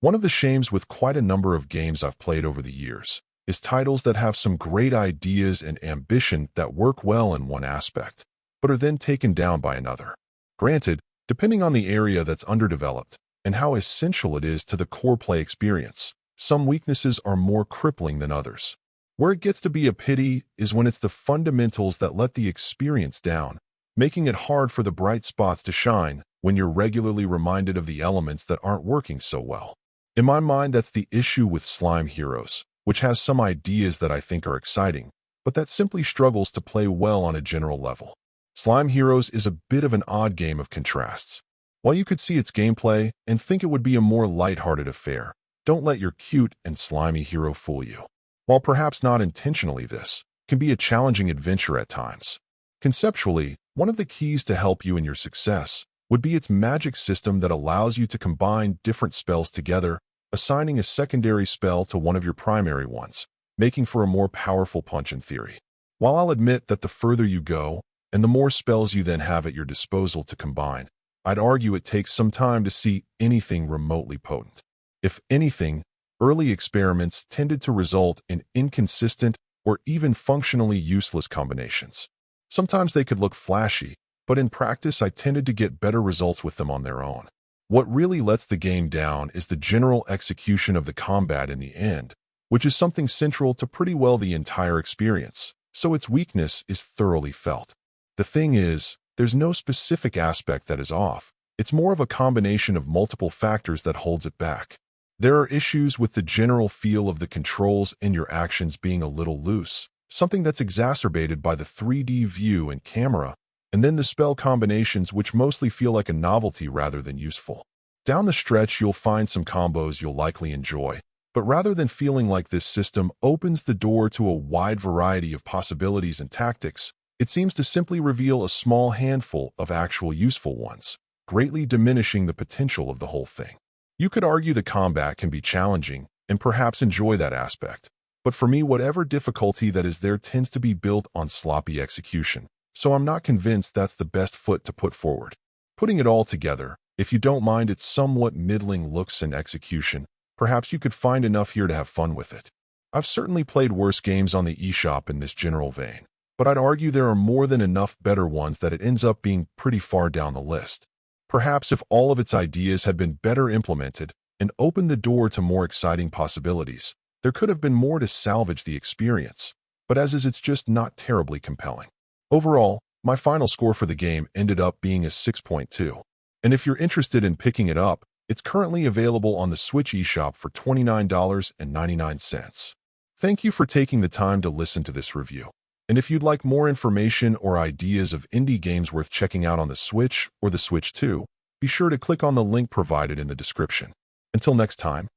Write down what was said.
One of the shames with quite a number of games I've played over the years is titles that have some great ideas and ambition that work well in one aspect, but are then taken down by another. Granted, depending on the area that's underdeveloped and how essential it is to the core play experience, some weaknesses are more crippling than others. Where it gets to be a pity is when it's the fundamentals that let the experience down, making it hard for the bright spots to shine when you're regularly reminded of the elements that aren't working so well. In my mind, that's the issue with Slime Heroes, which has some ideas that I think are exciting, but that simply struggles to play well on a general level. Slime Heroes is a bit of an odd game of contrasts. While you could see its gameplay and think it would be a more lighthearted affair, don't let your cute and slimy hero fool you. While perhaps not intentionally, this can be a challenging adventure at times. Conceptually, one of the keys to help you in your success would be its magic system that allows you to combine different spells together, assigning a secondary spell to one of your primary ones, making for a more powerful punch in theory. While I'll admit that the further you go, and the more spells you then have at your disposal to combine, I'd argue it takes some time to see anything remotely potent. If anything, early experiments tended to result in inconsistent or even functionally useless combinations. Sometimes they could look flashy, but in practice I tended to get better results with them on their own. What really lets the game down is the general execution of the combat in the end, which is something central to pretty well the entire experience, so its weakness is thoroughly felt. The thing is, there's no specific aspect that is off. It's more of a combination of multiple factors that holds it back. There are issues with the general feel of the controls and your actions being a little loose, something that's exacerbated by the 3D view and camera, and then the spell combinations which mostly feel like a novelty rather than useful. Down the stretch, you'll find some combos you'll likely enjoy, but rather than feeling like this system opens the door to a wide variety of possibilities and tactics, it seems to simply reveal a small handful of actual useful ones, greatly diminishing the potential of the whole thing. You could argue the combat can be challenging and perhaps enjoy that aspect, but for me, whatever difficulty that is there tends to be built on sloppy execution, so I'm not convinced that's the best foot to put forward. Putting it all together, if you don't mind its somewhat middling looks and execution, perhaps you could find enough here to have fun with it. I've certainly played worse games on the eShop in this general vein, but I'd argue there are more than enough better ones that it ends up being pretty far down the list. Perhaps if all of its ideas had been better implemented and opened the door to more exciting possibilities, there could have been more to salvage the experience, but as is, it's just not terribly compelling. Overall, my final score for the game ended up being a 6.2, and if you're interested in picking it up, it's currently available on the Switch eShop for $29.99. Thank you for taking the time to listen to this review. And if you'd like more information or ideas of indie games worth checking out on the Switch or the Switch 2, be sure to click on the link provided in the description. Until next time.